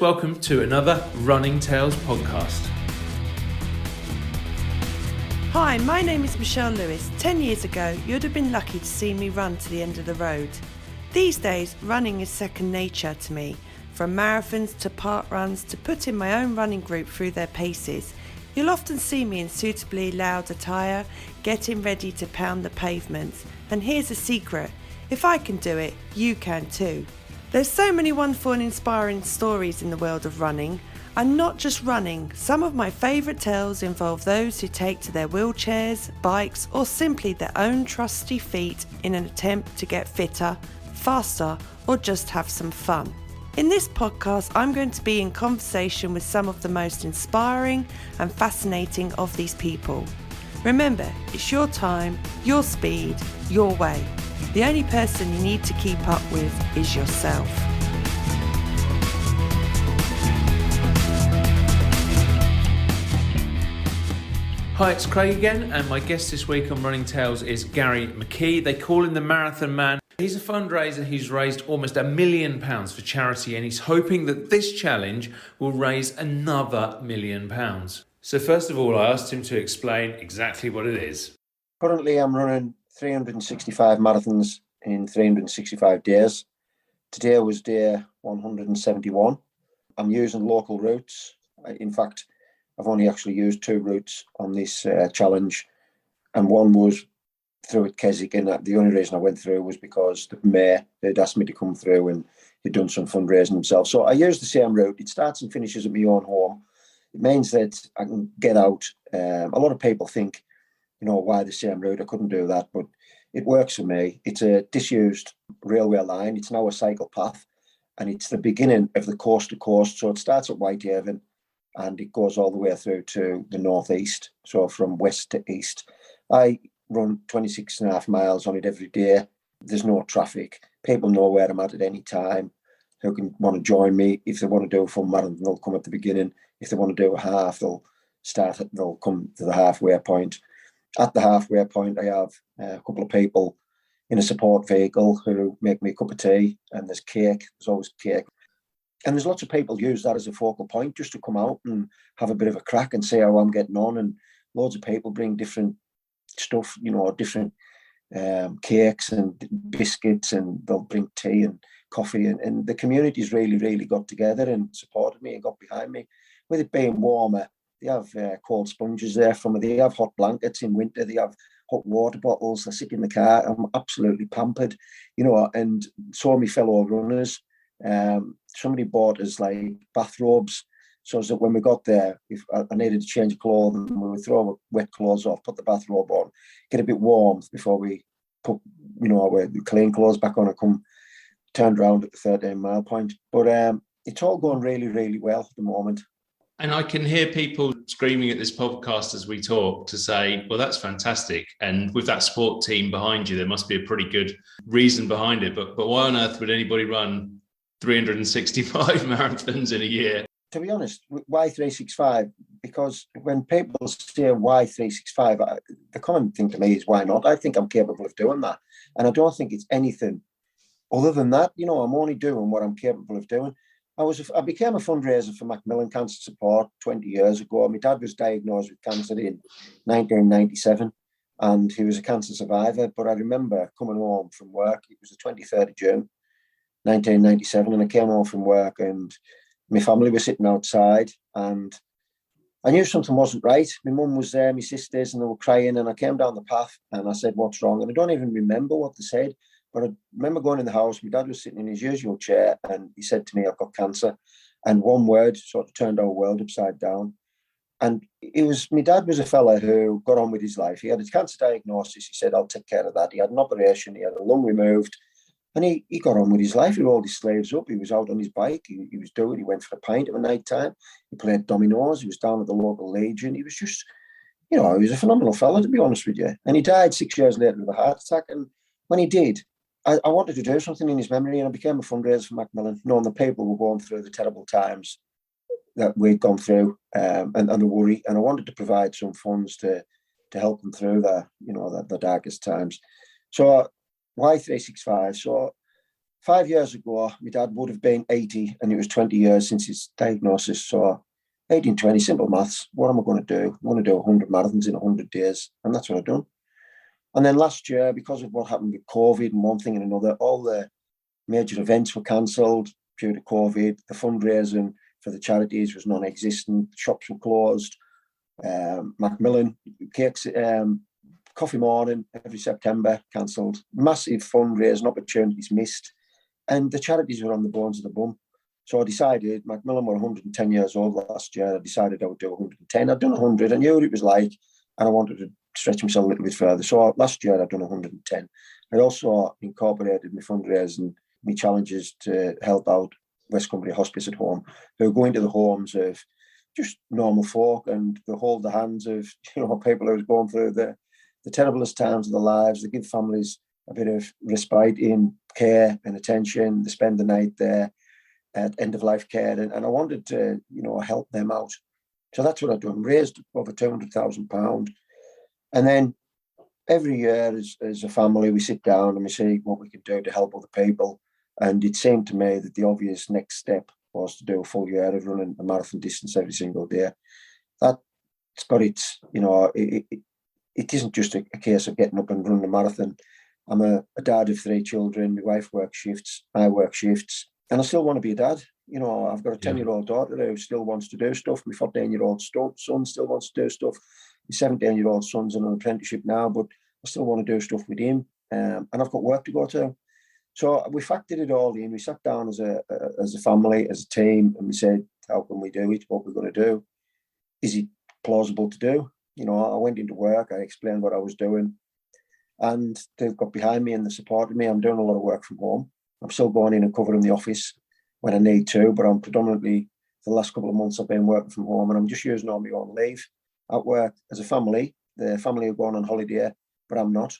Welcome to another Running Tales podcast. Hi, my name is Michelle Lewis. 10 years ago, you'd have been lucky to see me run to the end of the road. These days, running is second nature to me. From marathons to park runs to putting my own running group through their paces. You'll often see me in suitably loud attire, getting ready to pound the pavements. And here's a secret, if I can do it, you can too. There's so many wonderful and inspiring stories in the world of running. And not just running, some of my favourite tales involve those who take to their wheelchairs, bikes or simply their own trusty feet in an attempt to get fitter, faster or just have some fun. In this podcast, I'm going to be in conversation with some of the most inspiring and fascinating of these people. Remember, it's your time, your speed, your way. The only person you need to keep up with is yourself. Hi, it's Craig again, and my guest this week on Running Tales is Gary McKee. They call him the Marathon Man. He's a fundraiser. He's raised almost £1 million for charity, and he's hoping that this challenge will raise another £1 million. So first of all, I asked him to explain exactly what it is. Currently, I'm running 365 marathons in 365 days. Today was day 171. I'm using local routes. In fact, I've only actually used 2 routes on this challenge, and one was through at Keswick, and the only reason I went through was because the mayor had asked me to come through and he'd done some fundraising himself. So I used the same route. It starts and finishes at my own home. It means that I can get out. A lot of people think, why the same route? I couldn't do that, but it works for me. It's a disused railway line. It's now a cycle path, and it's the beginning of the coast to coast. So it starts at Whitehaven and it goes all the way through to the northeast. So from west to east. I run 26.5 miles on it every day. There's no traffic. People know where I'm at any time, who can want to join me. If they want to do a full marathon, they'll come at the beginning. If they want to do a half, they'll come to the halfway point. At the halfway point, I have a couple of people in a support vehicle who make me a cup of tea, and there's cake. There's always cake. And there's lots of people use that as a focal point just to come out and have a bit of a crack and see how I'm getting on. And loads of people bring different stuff, different cakes and biscuits, and they'll bring tea and coffee. And the community's really, really got together and supported me and got behind me. With it being warmer, they have cold sponges there for me. They have hot blankets in winter. They have hot water bottles. I sit in the car. I'm absolutely pampered, and so are my fellow runners. Somebody bought us like bathrobes, so that when we got there, if I needed to change clothes, we would throw our wet clothes off, put the bathrobe on, get a bit warm before we put, our clean clothes back on and come turned around at the 13-mile point. But it's all going really, really well at the moment. And I can hear people screaming at this podcast as we talk to say, well, that's fantastic. And with that support team behind you, there must be a pretty good reason behind it. But why on earth would anybody run 365 marathons in a year? To be honest, why 365? Because when people say why 365, the common thing to me is why not? I think I'm capable of doing that. And I don't think it's anything other than that. I'm only doing what I'm capable of doing. I became a fundraiser for Macmillan Cancer Support 20 years ago. My dad was diagnosed with cancer in 1997, and he was a cancer survivor. But I remember coming home from work. It was the 23rd of June, 1997, and I came home from work, and my family were sitting outside, and I knew something wasn't right. My mum was there, my sisters, and they were crying, and I came down the path, and I said, "What's wrong?" And I don't even remember what they said. But I remember going in the house, my dad was sitting in his usual chair, and he said to me, "I've got cancer." And one word sort of turned our world upside down. And my dad was a fella who got on with his life. He had a cancer diagnosis. He said, "I'll take care of that." He had an operation. He had a lung removed. And he got on with his life. He rolled his sleeves up. He was out on his bike. He went for a pint at a night time. He played dominoes. He was down at the local Legion. He was just, he was a phenomenal fella, to be honest with you. And he died 6 years later of a heart attack. And when he did, I wanted to do something in his memory, and I became a fundraiser for Macmillan, knowing the people were going through the terrible times that we'd gone through, and the worry. And I wanted to provide some funds to help them through the darkest times. So why 365? So 5 years ago, my dad would have been 80, and it was 20 years since his diagnosis. So 18, 20, simple maths. What am I going to do? I'm going to do 100 marathons in 100 days. And that's what I've done. And then last year, because of what happened with COVID and one thing and another, all the major events were cancelled due to COVID. The fundraising for the charities was non-existent. Shops were closed. Macmillan cakes, coffee morning every September cancelled. Massive fundraising opportunities missed. And the charities were on the bones of the bum. So I decided, Macmillan were 110 years old last year. I decided I would do 110. I'd done 100. I knew what it was like, and I wanted to stretch myself a little bit further. So last year I'd done 110. I also incorporated my fundraising, my challenges to help out West Cumbria Hospice at Home, who go into the homes of just normal folk and they hold the hands of people who are going through the terriblest times of their lives. They give families a bit of respite in care and attention. They spend the night there at end of life care, and I wanted to help them out. So that's what I've done. Raised over £200,000, and then every year as a family we sit down and we see what we can do to help other people. And it seemed to me that the obvious next step was to do a full year of running a marathon distance every single day. That's got its, it isn't just a case of getting up and running a marathon. I'm a dad of 3 children. My wife works shifts. I work shifts. And I still want to be a dad. I've got a 10-year-old daughter who still wants to do stuff. My 14-year-old son still wants to do stuff. My 17-year-old son's in an apprenticeship now, but I still want to do stuff with him. And I've got work to go to. So we factored it all in. We sat down as a family, as a team, and we said, how can we do it? What we're going to do? Is it plausible to do? I went into work. I explained what I was doing. And they've got behind me and they supported me. I'm doing a lot of work from home. I'm still going in and covering the office when I need to, but I'm predominantly, for the last couple of months, I've been working from home and I'm just using all my own leave at work as a family. The family are going on holiday, but I'm not.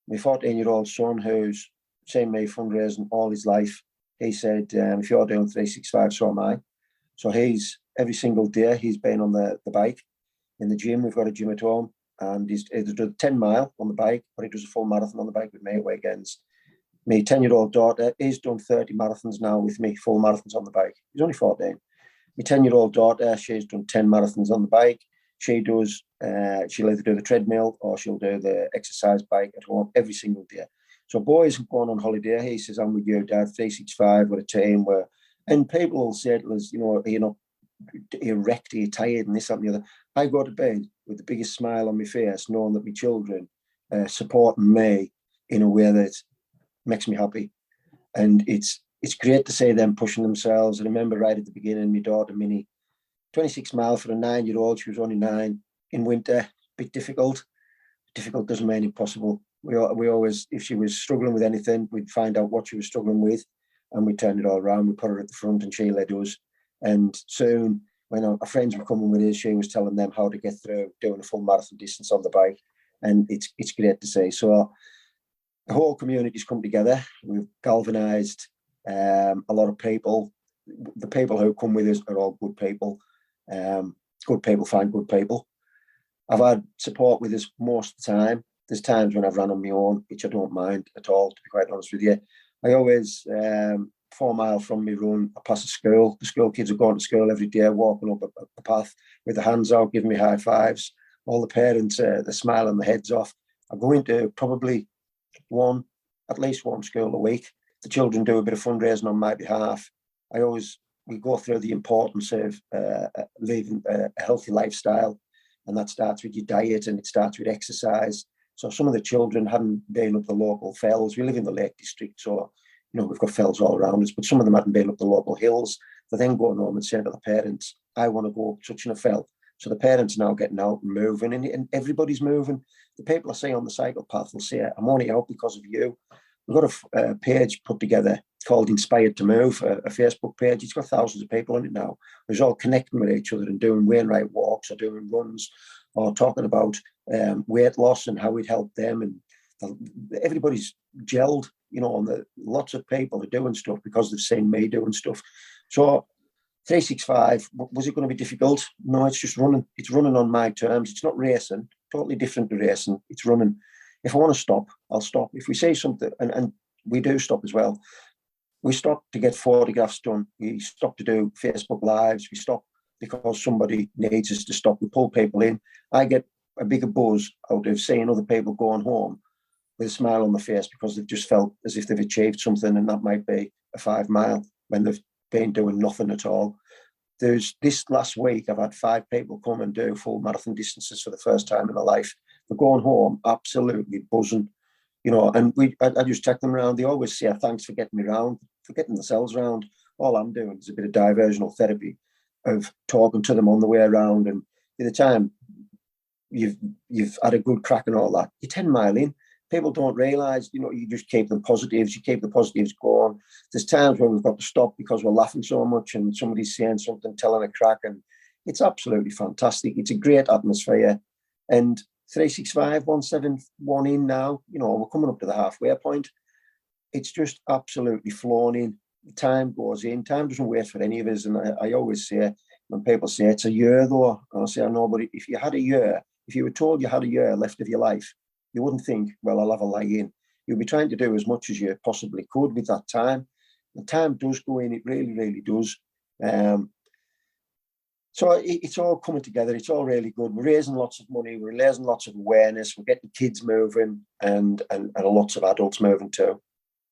My 14-year-old son, who's seen me fundraising all his life, he said, if you're doing 365, so am I. So he's, every single day, he's been on the bike in the gym. We've got a gym at home. And he's either done 10 mile on the bike or he does a full marathon on the bike with me at weekends. My 10-year-old daughter, he's done 30 marathons now with me, full marathons on the bike. He's only 14. My 10-year-old daughter, she's done 10 marathons on the bike. She'll either do the treadmill or she'll do the exercise bike at home every single day. So boys have gone on holiday. He says, I'm with you, Dad, 365, we're a team. And people will say to us, you're wrecked, you're tired and this, that and the other. I go to bed with the biggest smile on my face, knowing that my children are supporting me in a way that makes me happy. And it's great to see them pushing themselves. I remember right at the beginning, my daughter, Minnie, 26 miles for a 9-year-old. She was only 9 in winter, a bit difficult. Difficult doesn't mean impossible. We always, if she was struggling with anything, we'd find out what she was struggling with and we'd turn it all around. We put her at the front and she led us. And soon, when our friends were coming with us, she was telling them how to get through doing a full marathon distance on the bike. And it's great to see. So the whole community's come together. We've galvanised a lot of people. The people who come with us are all good people. Good people find good people. I've had support with us most of the time. There's times when I've run on my own, which I don't mind at all, to be quite honest with you. I always, 4 miles from me run, I pass a school. The school kids are going to school every day, walking up a path with their hands out, giving me high fives. All the parents, they're smiling their heads off. I go into probably at least one school a week. The children do a bit of fundraising on my behalf. We go through the importance of living a healthy lifestyle, and that starts with your diet and it starts with exercise. So some of the children hadn't been up the local fells. We live in the Lake District, so we've got fells all around us, but some of them hadn't been up the local hills. They're then going home and saying to the parents, I want to go up touching a fell. So the parents are now getting out and moving, and everybody's moving. The people I see on the cycle path will say, I'm only out because of you. We've got a page put together called Inspired to Move, a Facebook page. It's got thousands of people on it now. Who's all connecting with each other and doing Wainwright walks or doing runs or talking about weight loss and how it helped them. And everybody's gelled, and lots of people are doing stuff because they've seen me doing stuff. So 365, was it going to be difficult? No, it's just running. It's running on my terms. It's not racing, totally different to racing. It's running. If I want to stop, I'll stop. If we say something, and we do stop as well, We stopped to get photographs done. We stopped to do Facebook Lives. We stopped because somebody needs us to stop. We pull people in. I get a bigger buzz out of seeing other people going home with a smile on their face because they've just felt as if they've achieved something, and that might be a 5 mile when they've been doing nothing at all. There's this last week, I've had 5 people come and do full marathon distances for the first time in their life. They're going home absolutely buzzing, and I just take them around. They always say, thanks for getting me round, for getting themselves round. All I'm doing is a bit of diversional therapy of talking to them on the way around. And by the time you've had a good crack and all that, you're 10 mile in. People don't realise, you just keep them positives, you keep the positives going. There's times when we've got to stop because we're laughing so much and somebody's saying something, telling a crack, and it's absolutely fantastic. It's a great atmosphere. And 365, 171 in now, we're coming up to the halfway point. It's just absolutely flown in. Time goes in. Time doesn't wait for any of us. And I always say, when people say it's a year though, and I say, I know, but if you had a year, if you were told you had a year left of your life, you wouldn't think, well, I'll have a lie in. You'll be trying to do as much as you possibly could with that time. The time does go in, it really, really does. So it's all coming together. It's all really good. We're raising lots of money. We're raising lots of awareness. We're getting kids moving and lots of adults moving too.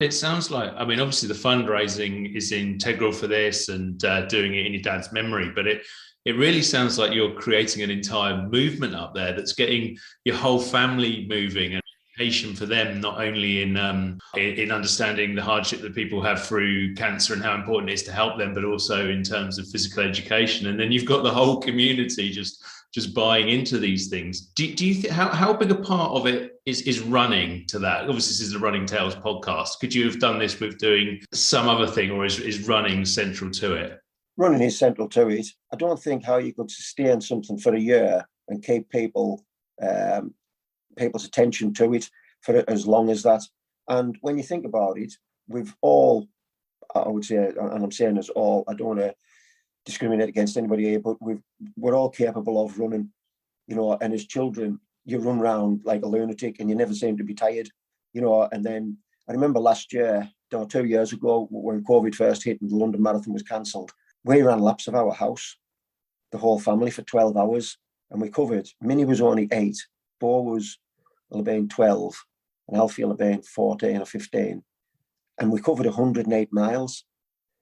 It sounds like, obviously the fundraising is integral for this and doing it in your dad's memory, but it really sounds like you're creating an entire movement up there that's getting your whole family moving, and education for them, not only in understanding the hardship that people have through cancer and how important it is to help them, but also in terms of physical education. And then you've got the whole community just buying into these things. Do you think how big a part of it is running to that? Obviously, this is the Running Tales podcast. Could you have done this with doing some other thing, or is running central to it? Running is central to it. I don't think how you could sustain something for a year and keep people's attention to it for as long as that. And when you think about it, we've all, I would say, and I'm saying as all, I don't want to discriminate against anybody here, but we're all capable of running, and as children, you run around like a lunatic and you never seem to be tired, and then I remember last year, 2 years ago, when COVID first hit and the London Marathon was cancelled, we ran laps of our house, the whole family, for 12 hours, and we covered, Minnie was only 8, Bo will have been 12, and Alfie will have been 14 or 15, and we covered 108 miles.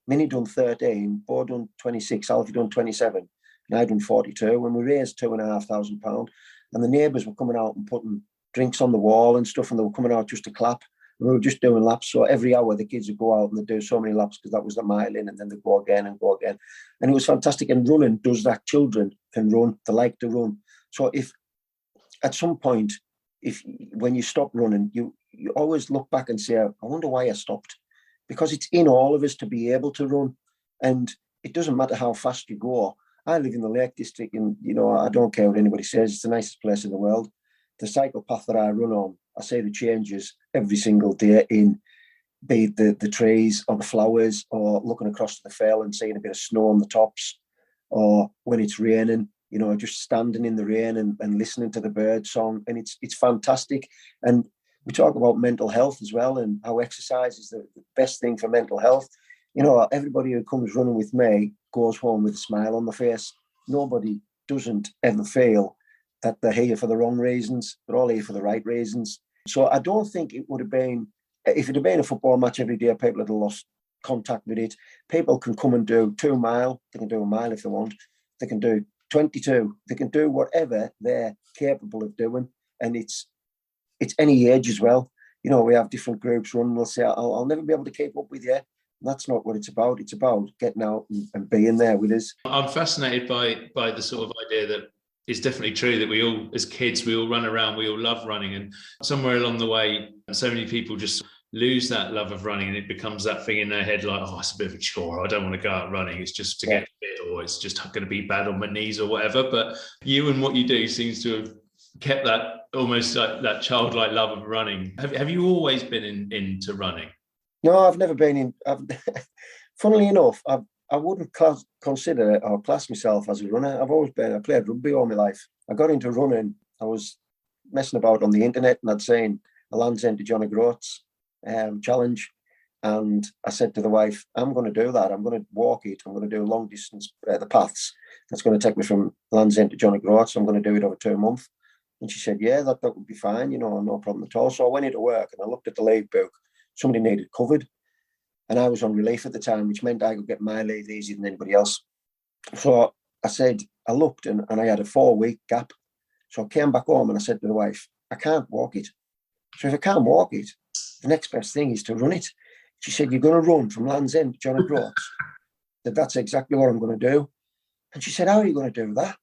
Minnie done 13, Bo done 26, Alfie done 27, and I done 42, and we raised £2,500, and the neighbours were coming out and putting drinks on the wall and stuff, and they were coming out just to clap. And we were just doing laps. So every hour the kids would go out and they'd do so many laps because that was the mile in, and then they'd go again and go again. And it was fantastic. And running does that. Children can run. They like to run. So if at some point, when you stop running, you always look back and say, I wonder why I stopped. Because it's in all of us to be able to run. And it doesn't matter how fast you go. I live in the Lake District, and I don't care what anybody says. It's the nicest place in the world. The cycle path that I run on, I see the changes every single day in, be it the trees or the flowers, or looking across to the fell and seeing a bit of snow on the tops, or when it's raining, just standing in the rain and listening to the bird song. And it's fantastic. And we talk about mental health as well, and how exercise is the best thing for mental health. Everybody who comes running with me goes home with a smile on their face. Nobody doesn't ever feel that they're here for the wrong reasons. They're all here for the right reasons. So I don't think it would have been, if it had been a football match every day, people would have lost contact with it. People can come and do 2 mile. They can do a mile if they want. They can do 22. They can do whatever they're capable of doing. And it's any age as well. We have different groups run. They'll say, I'll never be able to keep up with you. That's not what it's about. It's about getting out and being there with us. I'm fascinated by the sort of idea that it's definitely true that we all, as kids, we all run around, we all love running, and somewhere along the way, so many people just lose that love of running, and it becomes that thing in their head like, it's a bit of a chore, I don't want to go out running, it's just to get fit, or it's just going to be bad on my knees or whatever. But you and what you do seems to have kept that almost like that childlike love of running. Have you always been into running? No, I've never been in. Funnily enough, I wouldn't consider it or class myself as a runner. I played rugby all my life. I got into running. I was messing about on the internet, and I'd seen a Land's End to John O'Groats challenge, And I said to the wife, I'm going to do that. I'm going to walk it. I'm going to do long distance, the paths. That's going to take me from Land's End to John O'Groats. So I'm going to do it over 2 months. And she said, yeah, that would be fine, no problem at all. So I went into work and I looked at the leave book. Somebody needed covered. And I was on relief at the time, which meant I could get my leave easier than anybody else. So I said, I looked and I had a 4-week gap. So I came back home and I said to the wife, I can't walk it. So if I can't walk it, the next best thing is to run it. She said, you're going to run from Land's End to John O'Groats. That's exactly what I'm going to do. And she said, how are you going to do that?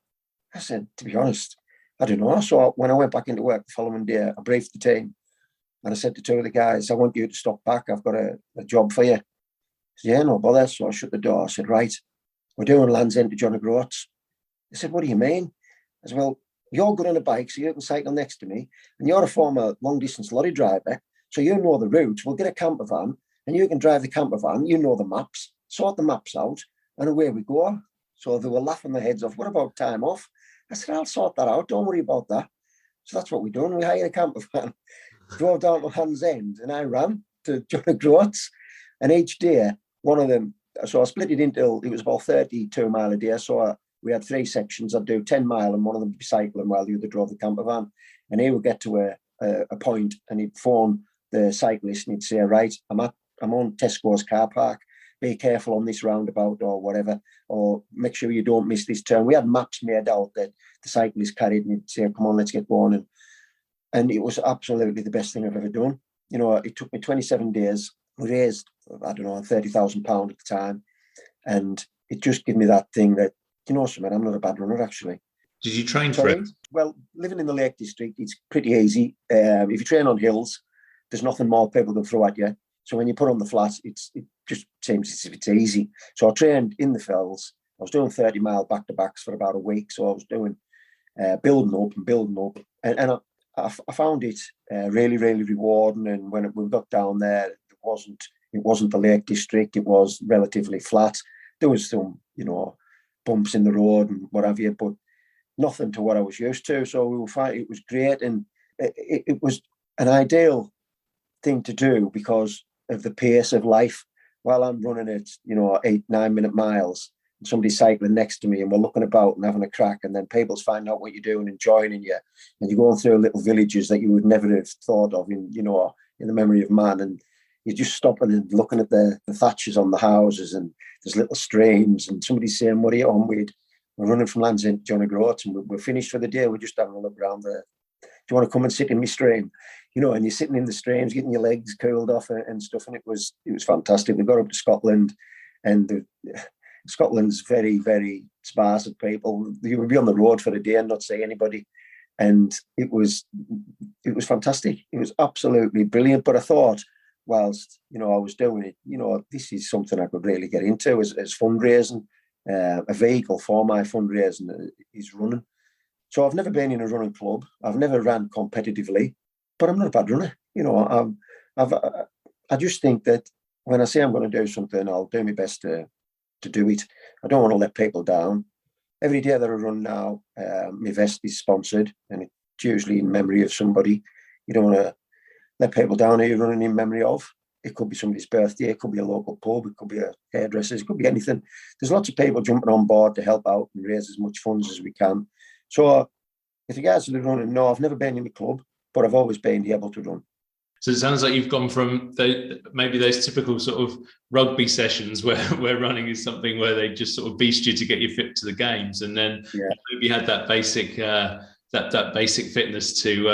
I said, to be honest, I don't know. So when I went back into work the following day, I briefed the team and I said to 2 of the guys, I want you to stop back. I've got a job for you. I said, yeah, no bother. So I shut the door. I said, right, we're doing Land's End to John O'Groats. They said, what do you mean? I said, well, you're good on a bike, so you can cycle next to me. And you're a former long-distance lorry driver, so you know the route. We'll get a camper van, and you can drive the camper van. You know the maps. Sort the maps out, and away we go. So they were laughing their heads off. What about time off? I said, I'll sort that out. Don't worry about that. So that's what we done. We hired a camper van, drove down to Land's End, and I ran to John O'Groats. And each day, one of them, so I split it into, it was about 32 mile a day. So we had 3 sections. I'd do 10 mile and one of them would be cycling while the other drove the camper van. And he would get to a point and he'd phone the cyclist and he'd say, right, I'm on Tesco's car park. Be careful on this roundabout or whatever, or make sure you don't miss this turn. We had maps made out that the cyclist carried and he'd say, come on, let's get going. And it was absolutely the best thing I've ever done. It took me 27 days. We raised, I don't know, £30,000 at the time. And it just gave me that thing that, something, I'm not a bad runner, actually. Did you train for it? Well, living in the Lake District, it's pretty easy. If you train on hills, there's nothing more people can throw at you. So when you put on the flats, it just seems as if it's easy. So I trained in the fells. I was doing 30-mile back-to-backs for about a week. So I was doing building up. And I found it really, really rewarding. And when we got down there, it wasn't the Lake District. It was relatively flat. There was some, bumps in the road and what have you, but nothing to what I was used to. So we were fine. It was great. And it was an ideal thing to do because of the pace of life. While I'm running at 8-9 minute miles and somebody's cycling next to me and we're looking about and having a crack, and then people's finding out what you're doing and joining you, and you're going through little villages that you would never have thought of in the memory of man, and you're just stopping and looking at the thatches on the houses, and there's little streams, and somebody's saying, what are you on with? We're running from Land's End to John O'Groats and we're finished for the day. We're just having a look around there. Do you want to come and sit in my stream? And you're sitting in the streams, getting your legs cooled off and stuff. And it was fantastic. We got up to Scotland, and Scotland's very, very sparse of people. You would be on the road for a day and not see anybody. And it was fantastic. It was absolutely brilliant. But I thought, whilst, I was doing it, this is something I could really get into as fundraising. A vehicle for my fundraising is running. So I've never been in a running club. I've never ran competitively, but I'm not a bad runner. I just think that when I say I'm going to do something, I'll do my best to do it. I don't want to let people down. Every day that I run now, my vest is sponsored, and it's usually in memory of somebody. You don't want to let people down who you're running in memory of. It could be somebody's birthday, it could be a local pub, it could be a hairdresser, it could be anything. There's lots of people jumping on board to help out and raise as much funds as we can. So if you guys are running, no, I've never been in a club, but I've always been able to run. So it sounds like you've gone from maybe those typical sort of rugby sessions where running is something where they just sort of beast you to get you fit to the games, and then maybe had that basic that basic fitness to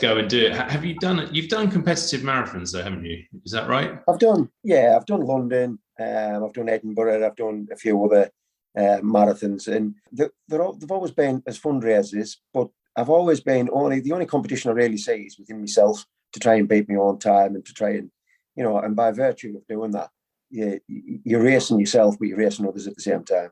go and do it. Have you done it? You've done competitive marathons though, haven't you? Is that right? I've done London, I've done Edinburgh, I've done a few other marathons, and they've always been as fundraisers, but I've always been the only competition I really see is within myself, to try and beat my own time and to try and, and by virtue of doing that, you're racing yourself, but you're racing others at the same time.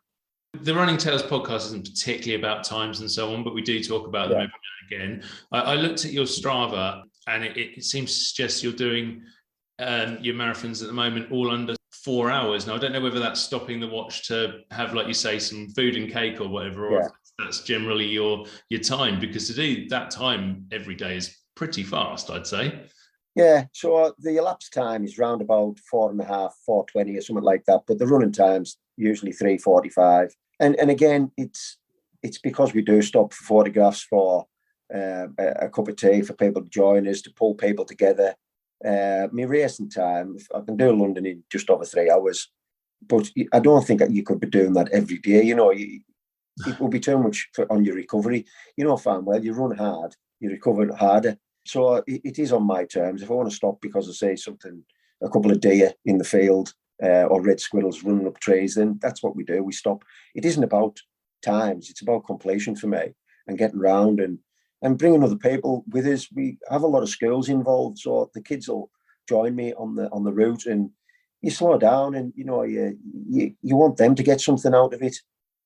The Running Tales podcast isn't particularly about times and so on, but we do talk about them every now and again. I looked at your Strava, and it seems to suggest you're doing your marathons at the moment all under 4 hours. Now, I don't know whether that's stopping the watch to have, like you say, some food and cake or whatever, or if that's generally your time, because to do that time every day is pretty fast, I'd say. Yeah, so the elapsed time is round about 4.5, 4:20 or something like that. But the running time's usually 3:45. And again, it's because we do stop for photographs, for a cup of tea, for people to join us, to pull people together. My racing time, I can do London in just over 3 hours, but I don't think that you could be doing that every day. It will be too much on your recovery. Fine, well, you run hard, you recover harder. So it is on my terms. If I want to stop because I say something, a couple of deer in the field or red squirrels running up trees, then that's what we do. We stop. It isn't about times. It's about completion for me and getting round and bringing other people with us. We have a lot of schools involved, so the kids will join me on the route, and you slow down, and you want them to get something out of it.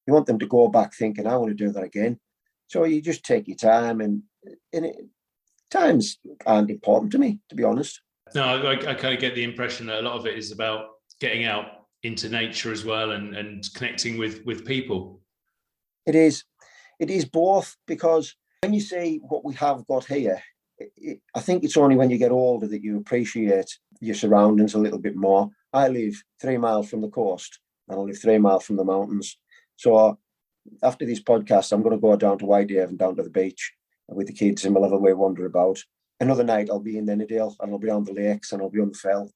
You want them to go back thinking, I want to do that again. So you just take your time, and times aren't important to me, to be honest. No, I kind of get the impression that a lot of it is about getting out into nature as well and connecting with people. It is both, because when you see what we have got here, I think it's only when you get older that you appreciate your surroundings a little bit more. I live 3 miles from the coast and I live 3 miles from the mountains. So after this podcast, I'm going to go down to Whitehaven and down to the beach with the kids, and we'll have a way wander about. Another night I'll be in Ennerdale and I'll be on the lakes and I'll be on the fell.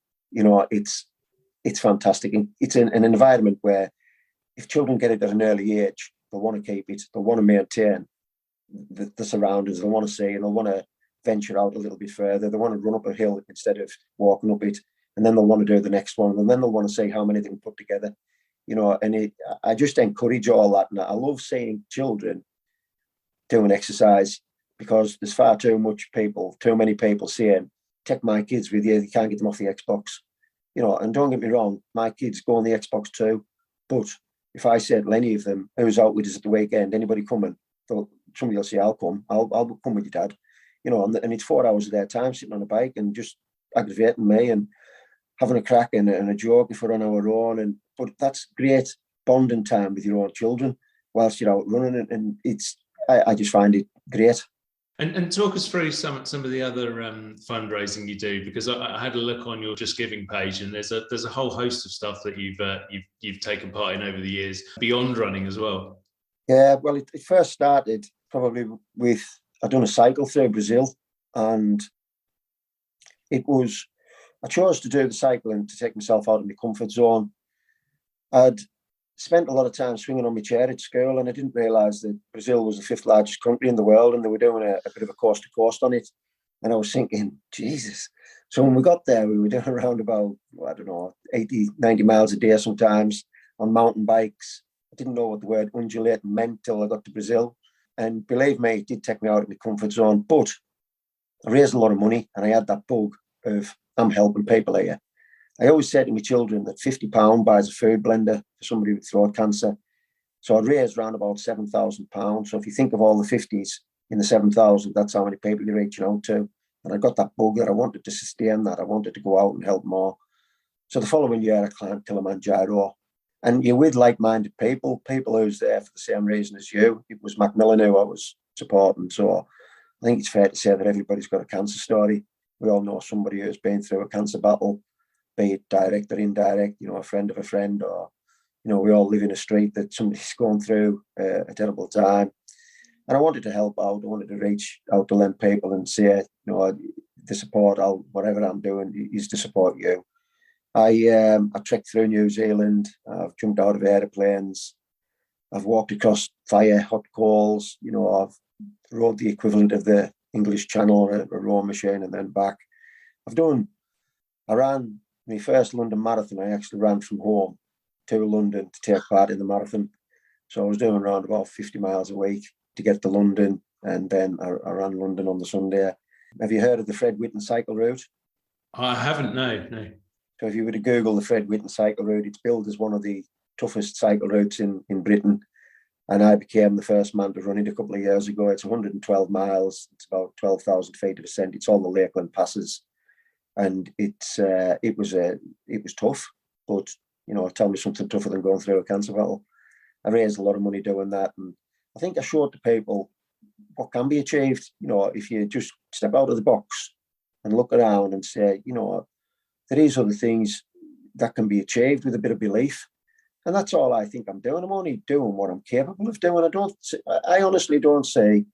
It's fantastic. It's an environment where if children get it at an early age, they'll want to keep it, they'll want to maintain the surroundings, they'll want to see, and they'll want to venture out a little bit further. They want to run up a hill instead of walking up it, and then they'll want to do the next one, and then they'll want to see how many they can put together. I just encourage all that, and I love seeing children doing exercise, because there's far too many people saying, take my kids with you can't get them off the Xbox. And don't get me wrong, my kids go on the Xbox too, but if I said to any of them, who's out with us at the weekend, anybody coming, somebody will say, I'll come with your dad. And it's 4 hours of their time sitting on a bike and just aggravating me and having a crack and a joke if we're on our own. But that's great bonding time with your own children whilst you're out running, and I just find it great. And talk us through some of the other fundraising you do, because I had a look on your Just Giving page, and there's a whole host of stuff that you've taken part in over the years beyond running as well. Yeah, well, it first started probably with, I'd done a cycle through Brazil, and I chose to do the cycling to take myself out of my comfort zone. I'd spent a lot of time swinging on my chair at school, and I didn't realise that Brazil was the 5th largest country in the world, and they were doing a bit of a coast to coast on it. And I was thinking, Jesus. So when we got there, we were doing around about, 80, 90 miles a day sometimes on mountain bikes. I didn't know what the word undulating meant till I got to Brazil. And believe me, it did take me out of my comfort zone, but I raised a lot of money, and I had that bug of, I'm helping people here. I always said to my children that £50 buys a food blender for somebody with throat cancer. So I raised around about £7,000. So if you think of all the 50s in the 7,000, that's how many people you're reaching out to. And I got that bug that I wanted to sustain that. I wanted to go out and help more. So the following year, I climbed Kilimanjaro. And you're with like-minded people who's there for the same reason as you. It was Macmillan who I was supporting. So I think it's fair to say that everybody's got a cancer story. We all know somebody who's been through a cancer battle, be it direct or indirect, a friend of a friend, or, we all live in a street that somebody's going through a terrible time. And I wanted to help out. I wanted to reach out to them people and say, the support, whatever I'm doing is to support you. I trekked through New Zealand. I've jumped out of airplanes. I've walked across fire, hot coals. I've rode the equivalent of the English Channel, a rowing machine, and then back. I ran my first London marathon. I actually ran from home to London to take part in the marathon. So I was doing around about 50 miles a week to get to London, and then I ran London on the Sunday. Have you heard of the Fred Whitton cycle route? I haven't, no. So if you were to Google the Fred Whitton cycle route, it's billed as one of the toughest cycle routes in Britain. And I became the first man to run it a couple of years ago. It's 112 miles. It's about 12,000 feet of ascent. It's all the Lakeland passes. And it was tough, but tell me something tougher than going through a cancer battle. I raised a lot of money doing that, and I think I showed to people what can be achieved. If you just step out of the box and look around and say, there is other things that can be achieved with a bit of belief. And that's all I think I'm doing. I'm only doing what I'm capable of doing. I honestly don't see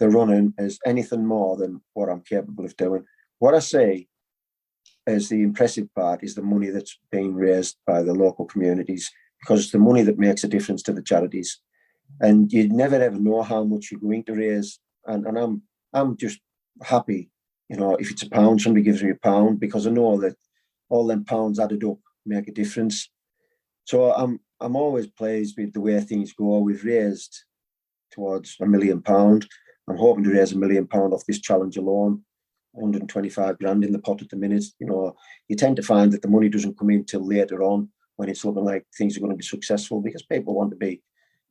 the running as anything more than what I'm capable of doing. What I see as the impressive part is the money that's being raised by the local communities, because it's the money that makes a difference to the charities. And you never ever know how much you're going to raise. And I'm just happy, if it's £1, somebody gives me £1, because I know that all them pounds added up make a difference. So I'm always pleased with the way things go. We've raised towards £1 million. I'm hoping to raise £1 million off this challenge alone. 125 grand in the pot at the minute. You tend to find that the money doesn't come in till later on, when it's looking like things are going to be successful, because people want to be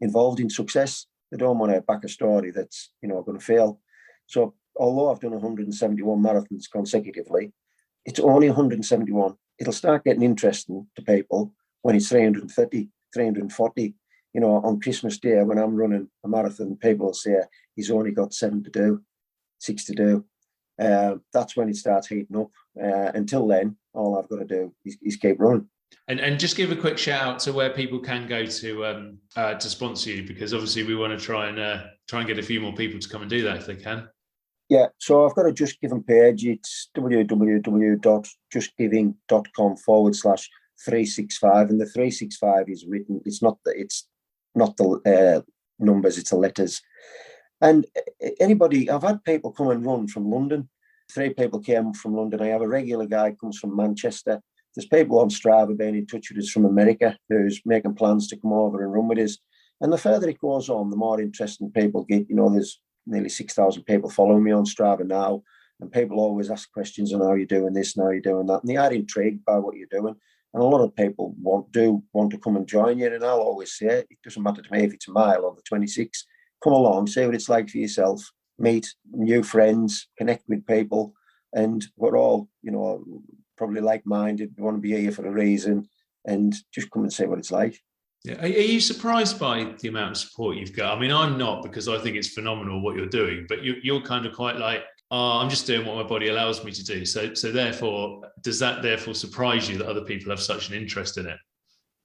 involved in success. They don't want to back a story that's going to fail. So although I've done 171 marathons consecutively, it's only 171. It'll start getting interesting to people when it's 330, 340. On Christmas Day, when I'm running a marathon, people will say he's only got 6 to do. That's when it starts heating up. Until then, all I've got to do is keep running. And just give a quick shout out to where people can go to sponsor you, because obviously we want to try and get a few more people to come and do that if they can. Yeah, so I've got a Just Giving page. It's www.justgiving.com/365, and the 365 is written. It's not the numbers; it's the letters. And anybody, I've had people come and run from London. 3 people came from London. I have a regular guy who comes from Manchester. There's people on Strava being in touch with us from America who's making plans to come over and run with us. And the further it goes on, the more interesting people get. There's nearly 6,000 people following me on Strava now, and people always ask questions on how you're doing this and how you're doing that. And they are intrigued by what you're doing. And a lot of people want to come and join you. And I'll always say, it doesn't matter to me if it's a mile or the 26. Come along, see what it's like for yourself, meet new friends, connect with people, and we're all, probably like-minded. We want to be here for a reason, and just come and see what it's like. Yeah. Are you surprised by the amount of support you've got? I mean, I'm not, because I think it's phenomenal what you're doing, but you're kind of quite like, I'm just doing what my body allows me to do. So therefore, does that therefore surprise you that other people have such an interest in it?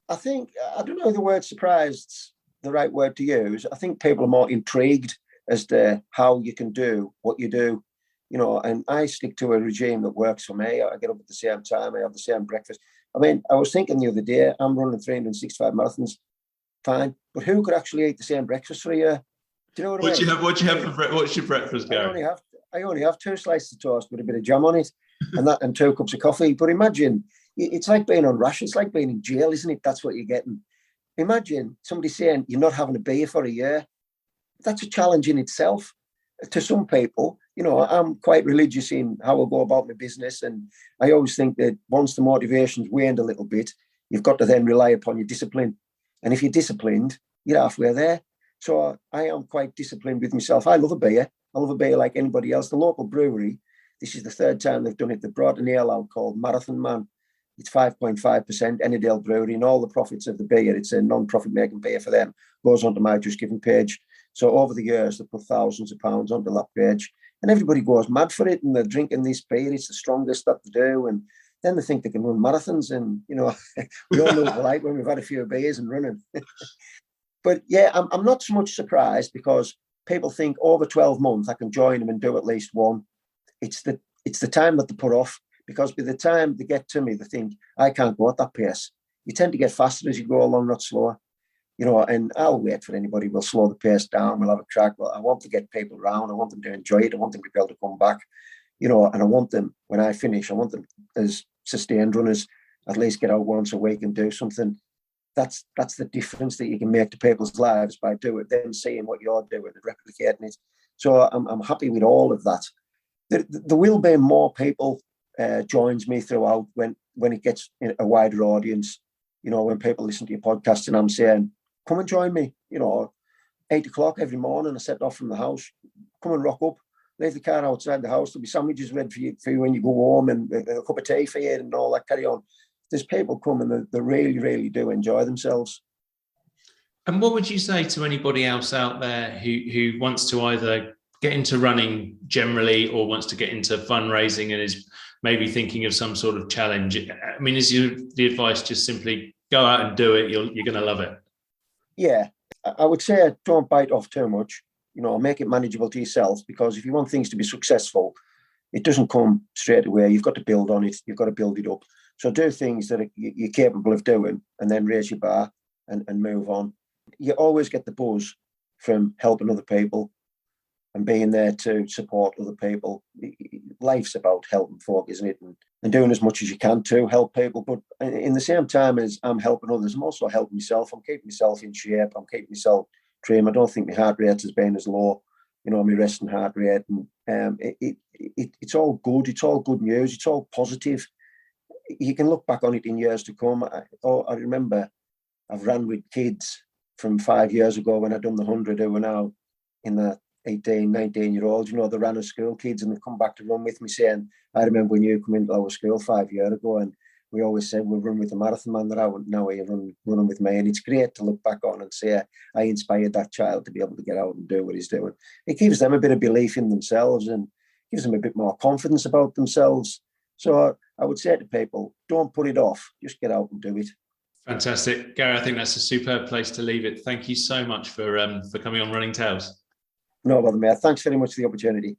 I don't know if the word surprised the right word to use. I think people are more intrigued as to how you can do what you do, and I stick to a regime that works for me. I get up at the same time, I have the same breakfast. I mean, I was thinking the other day, I'm running 365 marathons, fine, but who could actually eat the same breakfast for a year? Do you know what I mean? What do you have for breakfast? What's your breakfast, Gary? I only have 2 slices of toast with a bit of jam on it, and 2 cups of coffee. But imagine, it's like being on ration. It's like being in jail, isn't it? That's what you're getting. Imagine somebody saying you're not having a beer for a year. That's a challenge in itself. To some people, I'm quite religious in how I go about my business, and I always think that once the motivation's waned a little bit, you've got to then rely upon your discipline. And if you're disciplined, you're halfway there. So I am quite disciplined with myself. I love a beer. I love a beer like anybody else. The local brewery, this is the 3rd time they've done it. They brought an ale out called Marathon Man. It's 5.5%, Ennerdale Brewery, and all the profits of the beer, it's a non-profit making beer for them, goes onto my Just Giving page. So over the years, they put thousands of pounds onto that page, and everybody goes mad for it, and they're drinking this beer. It's the strongest that they do, and then they think they can run marathons, and we all know what we're like when we've had a few beers and running. But yeah, I'm not so much surprised, because people think over 12 months I can join them and do at least one. It's the time that they put off, because by the time they get to me, they think, I can't go at that pace. You tend to get faster as you go along, not slower. And I'll wait for anybody. We'll slow the pace down. We'll have a crack. Well, I want to get people around. I want them to enjoy it. I want them to be able to come back, and I want them, when I finish, I want them as sustained runners, at least get out once a week and do something. That's the difference that you can make to people's lives by them seeing what you're doing and replicating it. So I'm happy with all of that. There will be more people joins me throughout when it gets a wider audience. When people listen to your podcast and I'm saying, come and join me, 8 o'clock every morning, I set off from the house, come and rock up, leave the car outside the house, there'll be sandwiches ready for you when you go home, and a cup of tea for you and all that, carry on. There's people coming that they really, really do enjoy themselves. And what would you say to anybody else out there who wants to either get into running generally, or wants to get into fundraising and is maybe thinking of some sort of challenge, I mean, is the advice just simply go out and do it? You're going to love it. Yeah, I would say don't bite off too much. Make it manageable to yourself, because if you want things to be successful, it doesn't come straight away. You've got to build on it. You've got to build it up. So do things that you're capable of doing, and then raise your bar and move on. You always get the buzz from helping other people and being there to support other people. Life's about helping folk, isn't it? And doing as much as you can to help people. But in the same time as I'm helping others, I'm also helping myself. I'm keeping myself in shape. I'm keeping myself trim. I don't think my heart rate has been as low, my resting heart rate. And it's all good. It's all good news. It's all positive. You can look back on it in years to come. I remember I've run with kids from 5 years ago when I done the 100, who were now in the 18, 19-year-olds, they ran as school kids, and they've come back to run with me saying, I remember when you come into our school 5 years ago, and we always said we'll run with the marathon man. That now you're running with me. And it's great to look back on and say, I inspired that child to be able to get out and do what he's doing. It gives them a bit of belief in themselves and gives them a bit more confidence about themselves. So I would say to people, don't put it off, just get out and do it. Fantastic. Gary, I think that's a superb place to leave it. Thank you so much for coming on Running Tales. No bother, mate. Thanks very much for the opportunity.